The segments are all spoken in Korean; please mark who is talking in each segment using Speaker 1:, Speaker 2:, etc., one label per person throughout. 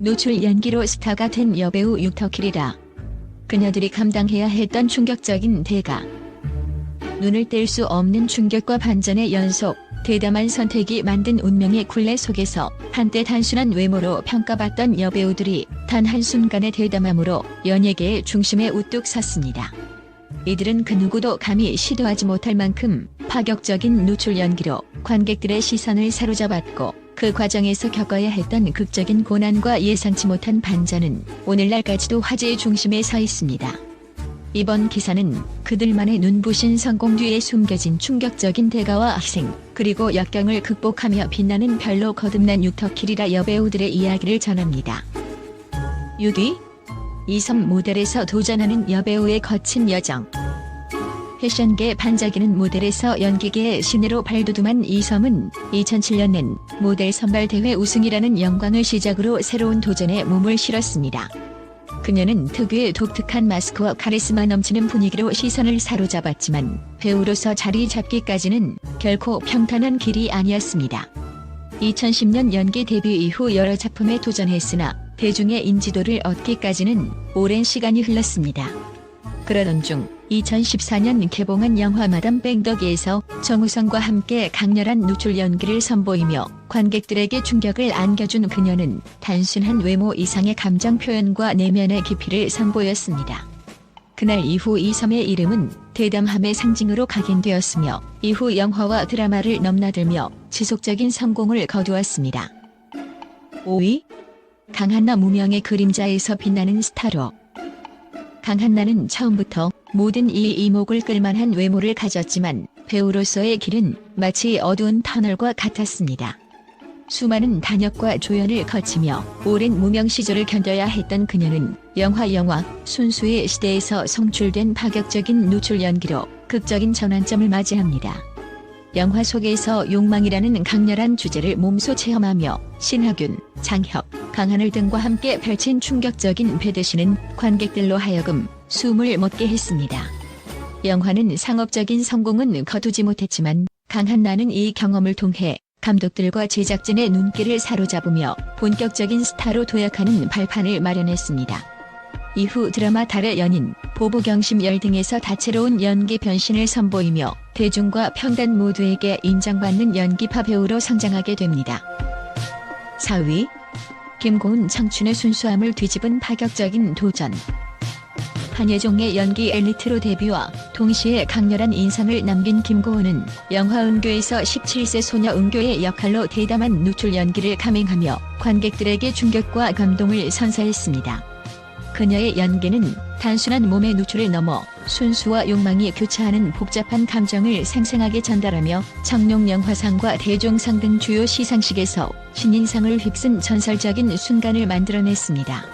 Speaker 1: 노출 연기로 스타가 된 여배우 육터킬이라. 그녀들이 감당해야 했던 충격적인 대가. 눈을 뗄 수 없는 충격과 반전의 연속, 대담한 선택이 만든 운명의 굴레 속에서 한때 단순한 외모로 평가받던 여배우들이 단 한순간의 대담함으로 연예계의 중심에 우뚝 섰습니다. 이들은 그 누구도 감히 시도하지 못할 만큼 파격적인 노출 연기로 관객들의 시선을 사로잡았고, 그 과정에서 겪어야 했던 극적인 고난과 예상치 못한 반전은 오늘날까지도 화제의 중심에 서 있습니다. 이번 기사는 그들만의 눈부신 성공 뒤에 숨겨진 충격적인 대가와 희생, 그리고 역경을 극복하며 빛나는 별로 거듭난 육터킬이라 여배우들의 이야기를 전합니다. 6위, 이섬 모델에서 도전하는 여배우의 거친 여정. 패션계 반짝이는 모델에서 연기계의 신예로 발돋움한 이섬은 2007년 모델 선발대회 우승이라는 영광을 시작으로 새로운 도전에 몸을 실었습니다. 그녀는 특유의 독특한 마스크와 카리스마 넘치는 분위기로 시선을 사로잡았지만 배우로서 자리 잡기까지는 결코 평탄한 길이 아니었습니다. 2010년 연기 데뷔 이후 여러 작품에 도전했으나 대중의 인지도를 얻기까지는 오랜 시간이 흘렀습니다. 그러던 중 2014년 개봉한 영화 마담 뺑덕이에서 정우성과 함께 강렬한 노출 연기를 선보이며 관객들에게 충격을 안겨준 그녀는 단순한 외모 이상의 감정 표현과 내면의 깊이를 선보였습니다. 그날 이후 이섬의 이름은 대담함의 상징으로 각인되었으며 이후 영화와 드라마를 넘나들며 지속적인 성공을 거두었습니다. 5위, 강한나 무명의 그림자에서 빛나는 스타로. 강한나는 처음부터 모든 이목을 끌만한 외모를 가졌지만 배우로서의 길은 마치 어두운 터널과 같았습니다. 수많은 단역과 조연을 거치며 오랜 무명 시절을 견뎌야 했던 그녀는 영화 순수의 시대에서 송출된 파격적인 노출 연기로 극적인 전환점을 맞이합니다. 영화 속에서 욕망이라는 강렬한 주제를 몸소 체험하며 신하균, 장혁, 강하늘 등과 함께 펼친 충격적인 배드신은 관객들로 하여금 숨을 멎게 했습니다. 영화는 상업적인 성공은 거두지 못했지만 강한나는 이 경험을 통해 감독들과 제작진의 눈길을 사로잡으며 본격적인 스타로 도약하는 발판을 마련했습니다. 이후 드라마 달의 연인, 보부경심열 등에서 다채로운 연기 변신을 선보이며 대중과 평단 모두에게 인정받는 연기파 배우로 성장하게 됩니다. 4위, 김고은 청춘의 순수함을 뒤집은 파격적인 도전. 한예종의 연기 엘리트로 데뷔와 동시에 강렬한 인상을 남긴 김고은은 영화 은교에서 17세 소녀 은교의 역할로 대담한 노출 연기를 감행하며 관객들에게 충격과 감동을 선사했습니다. 그녀의 연기는 단순한 몸의 노출을 넘어 순수와 욕망이 교차하는 복잡한 감정을 생생하게 전달하며 청룡영화상과 대종상 등 주요 시상식에서 신인상을 휩쓴 전설적인 순간을 만들어냈습니다.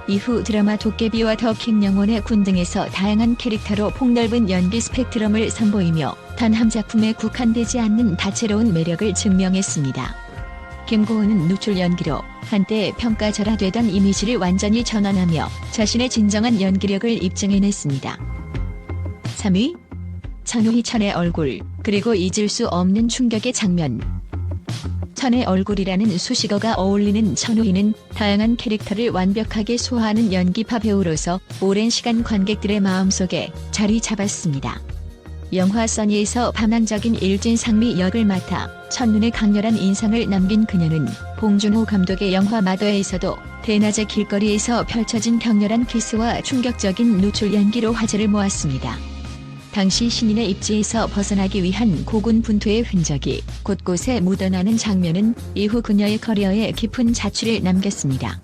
Speaker 1: 이후 드라마 도깨비와 더킹 영혼의 군 등에서 다양한 캐릭터로 폭넓은 연기 스펙트럼을 선보이며 단 한 작품에 국한되지 않는 다채로운 매력을 증명했습니다. 김고은은 노출 연기로 한때 평가절하되던 이미지를 완전히 전환하며 자신의 진정한 연기력을 입증해냈습니다. 3위, 천우희 천의 얼굴, 그리고 잊을 수 없는 충격의 장면. 천의 얼굴이라는 수식어가 어울리는 천우희는 다양한 캐릭터를 완벽하게 소화하는 연기파 배우로서 오랜 시간 관객들의 마음속에 자리 잡았습니다. 영화 써니에서 반항적인 일진상미 역을 맡아 첫눈에 강렬한 인상을 남긴 그녀는 봉준호 감독의 영화 마더에서도 대낮의 길거리에서 펼쳐진 격렬한 키스와 충격적인 노출 연기로 화제를 모았습니다. 당시 신인의 입지에서 벗어나기 위한 고군분투의 흔적이 곳곳에 묻어나는 장면은 이후 그녀의 커리어에 깊은 자취를 남겼습니다.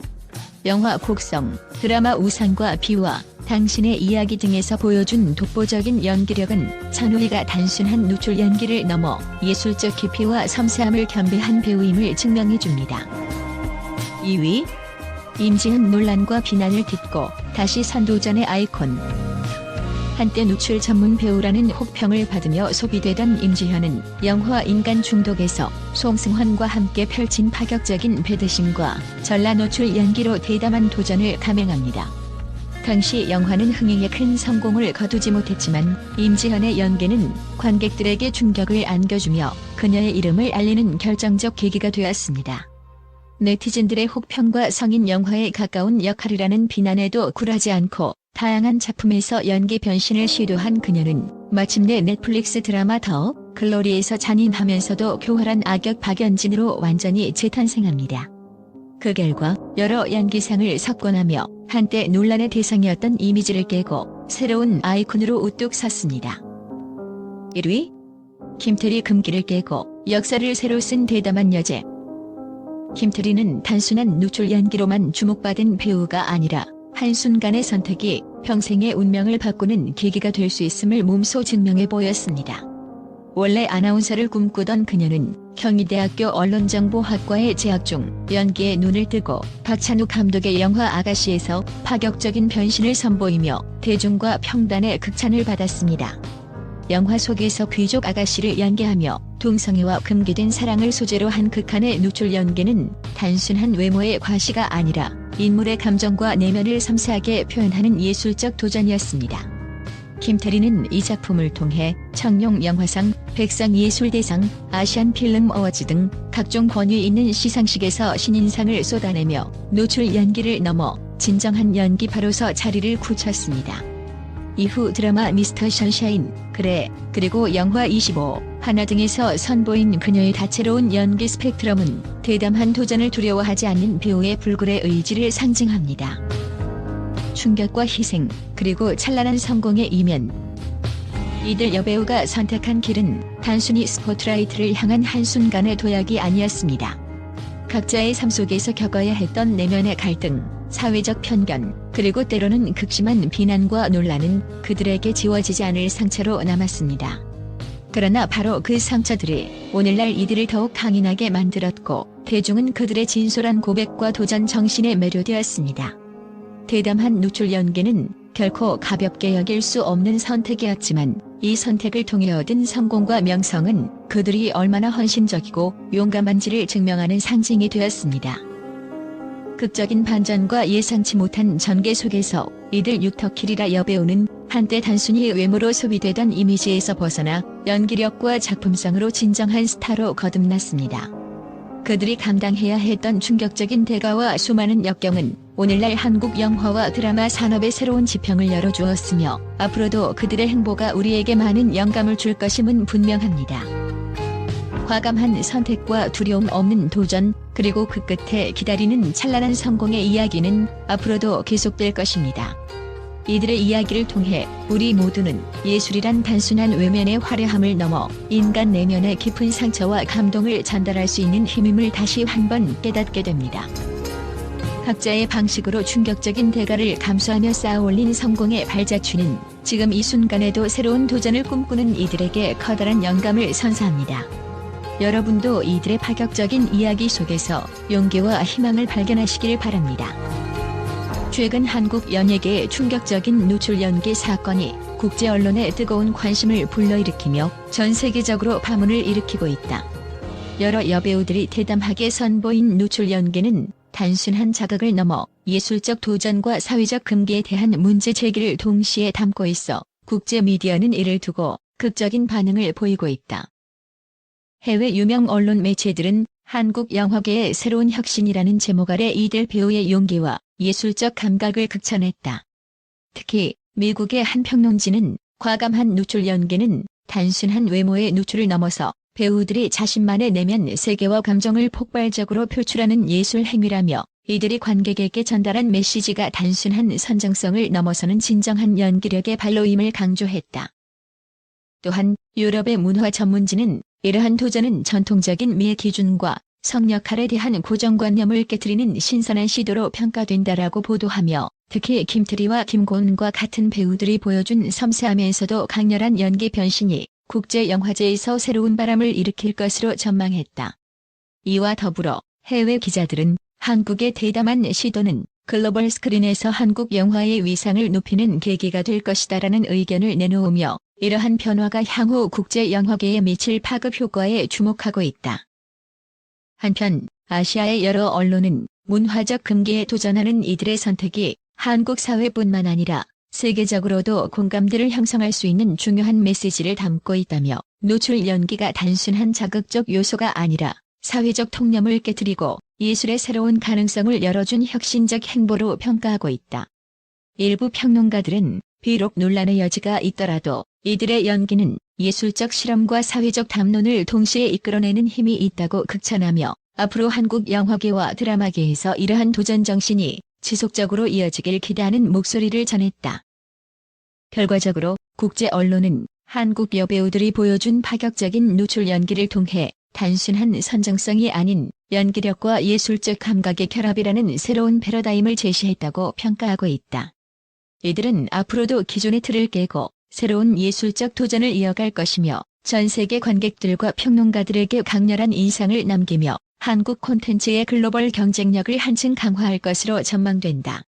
Speaker 1: 영화 곡성, 드라마 우산과 비와 당신의 이야기 등에서 보여준 독보적인 연기력은 천우희가 단순한 노출 연기를 넘어 예술적 깊이와 섬세함을 겸비한 배우임을 증명해줍니다. 2위, 임지은 논란과 비난을 딛고 다시 선도전의 아이콘. 한때 노출 전문 배우라는 혹평을 받으며 소비되던 임지현은 영화 인간 중독에서 송승헌과 함께 펼친 파격적인 배드신과 전라 노출 연기로 대담한 도전을 감행합니다. 당시 영화는 흥행에 큰 성공을 거두지 못했지만 임지현의 연기는 관객들에게 충격을 안겨주며 그녀의 이름을 알리는 결정적 계기가 되었습니다. 네티즌들의 혹평과 성인 영화에 가까운 역할이라는 비난에도 굴하지 않고 다양한 작품에서 연기 변신을 시도한 그녀는 마침내 넷플릭스 드라마 더 글로리에서 잔인하면서도 교활한 악역 박연진으로 완전히 재탄생합니다. 그 결과 여러 연기상을 석권하며 한때 논란의 대상이었던 이미지를 깨고 새로운 아이콘으로 우뚝 섰습니다. 1위 김태리 금기를 깨고 역사를 새로 쓴 대담한 여제. 김태리는 단순한 노출 연기로만 주목받은 배우가 아니라 한순간의 선택이 평생의 운명을 바꾸는 계기가 될 수 있음을 몸소 증명해 보였습니다. 원래 아나운서를 꿈꾸던 그녀는 경희대학교 언론정보학과에 재학 중 연기에 눈을 뜨고 박찬욱 감독의 영화 아가씨에서 파격적인 변신을 선보이며 대중과 평단의 극찬을 받았습니다. 영화 속에서 귀족 아가씨를 연기하며 동성애와 금기된 사랑을 소재로 한 극한의 노출 연기는 단순한 외모의 과시가 아니라 인물의 감정과 내면을 섬세하게 표현하는 예술적 도전이었습니다. 김태리는 이 작품을 통해 청룡 영화상, 백상예술대상, 아시안 필름 어워즈 등 각종 권위 있는 시상식에서 신인상을 쏟아내며 노출 연기를 넘어 진정한 연기파로서 자리를 굳혔습니다. 이후 드라마 미스터 션샤인, 그래, 그리고 영화 25, 하나 등에서 선보인 그녀의 다채로운 연기 스펙트럼은 대담한 도전을 두려워하지 않는 배우의 불굴의 의지를 상징합니다. 충격과 희생, 그리고 찬란한 성공의 이면. 이들 여배우가 선택한 길은 단순히 스포트라이트를 향한 한순간의 도약이 아니었습니다. 각자의 삶 속에서 겪어야 했던 내면의 갈등, 사회적 편견, 그리고 때로는 극심한 비난과 논란은 그들에게 지워지지 않을 상처로 남았습니다. 그러나 바로 그 상처들이 오늘날 이들을 더욱 강인하게 만들었고, 대중은 그들의 진솔한 고백과 도전 정신에 매료되었습니다. 대담한 노출 연기는 결코 가볍게 여길 수 없는 선택이었지만 이 선택을 통해 얻은 성공과 명성은 그들이 얼마나 헌신적이고 용감한지를 증명하는 상징이 되었습니다. 극적인 반전과 예상치 못한 전개 속에서 이들 유터키리라 여배우는 한때 단순히 외모로 소비되던 이미지에서 벗어나 연기력과 작품성으로 진정한 스타로 거듭났습니다. 그들이 감당해야 했던 충격적인 대가와 수많은 역경은 오늘날 한국 영화와 드라마 산업의 새로운 지평을 열어주었으며 앞으로도 그들의 행보가 우리에게 많은 영감을 줄 것임은 분명합니다. 과감한 선택과 두려움 없는 도전, 그리고 그 끝에 기다리는 찬란한 성공의 이야기는 앞으로도 계속될 것입니다. 이들의 이야기를 통해 우리 모두는 예술이란 단순한 외면의 화려함을 넘어 인간 내면의 깊은 상처와 감동을 전달할 수 있는 힘임을 다시 한번 깨닫게 됩니다. 각자의 방식으로 충격적인 대가를 감수하며 쌓아올린 성공의 발자취는 지금 이 순간에도 새로운 도전을 꿈꾸는 이들에게 커다란 영감을 선사합니다. 여러분도 이들의 파격적인 이야기 속에서 용기와 희망을 발견하시길 바랍니다. 최근 한국 연예계의 충격적인 노출 연기 사건이 국제 언론의 뜨거운 관심을 불러일으키며 전 세계적으로 파문을 일으키고 있다. 여러 여배우들이 대담하게 선보인 노출 연기는 단순한 자극을 넘어 예술적 도전과 사회적 금기에 대한 문제 제기를 동시에 담고 있어 국제 미디어는 이를 두고 극적인 반응을 보이고 있다. 해외 유명 언론 매체들은 한국 영화계의 새로운 혁신이라는 제목 아래 이들 배우의 용기와 예술적 감각을 극찬했다. 특히 미국의 한 평론지는 과감한 노출 연기는 단순한 외모의 노출을 넘어서 배우들이 자신만의 내면 세계와 감정을 폭발적으로 표출하는 예술 행위라며 이들이 관객에게 전달한 메시지가 단순한 선정성을 넘어서는 진정한 연기력의 발로임을 강조했다. 또한 유럽의 문화 전문지는 이러한 도전은 전통적인 미의 기준과 성 역할에 대한 고정관념을 깨트리는 신선한 시도로 평가된다라고 보도하며 특히 김태리와 김고은과 같은 배우들이 보여준 섬세하면서도 강렬한 연기 변신이 국제 영화제에서 새로운 바람을 일으킬 것으로 전망했다. 이와 더불어 해외 기자들은 한국의 대담한 시도는 글로벌 스크린에서 한국 영화의 위상을 높이는 계기가 될 것이다라는 의견을 내놓으며 이러한 변화가 향후 국제 영화계에 미칠 파급 효과에 주목하고 있다. 한편 아시아의 여러 언론은 문화적 금기에 도전하는 이들의 선택이 한국 사회뿐만 아니라 세계적으로도 공감대를 형성할 수 있는 중요한 메시지를 담고 있다며 노출 연기가 단순한 자극적 요소가 아니라 사회적 통념을 깨트리고 예술의 새로운 가능성을 열어준 혁신적 행보로 평가하고 있다. 일부 평론가들은 비록 논란의 여지가 있더라도 이들의 연기는 예술적 실험과 사회적 담론을 동시에 이끌어내는 힘이 있다고 극찬하며 앞으로 한국 영화계와 드라마계에서 이러한 도전 정신이 지속적으로 이어지길 기대하는 목소리를 전했다. 결과적으로 국제 언론은 한국 여배우들이 보여준 파격적인 노출 연기를 통해 단순한 선정성이 아닌 연기력과 예술적 감각의 결합이라는 새로운 패러다임을 제시했다고 평가하고 있다. 이들은 앞으로도 기존의 틀을 깨고 새로운 예술적 도전을 이어갈 것이며 전 세계 관객들과 평론가들에게 강렬한 인상을 남기며 한국 콘텐츠의 글로벌 경쟁력을 한층 강화할 것으로 전망된다.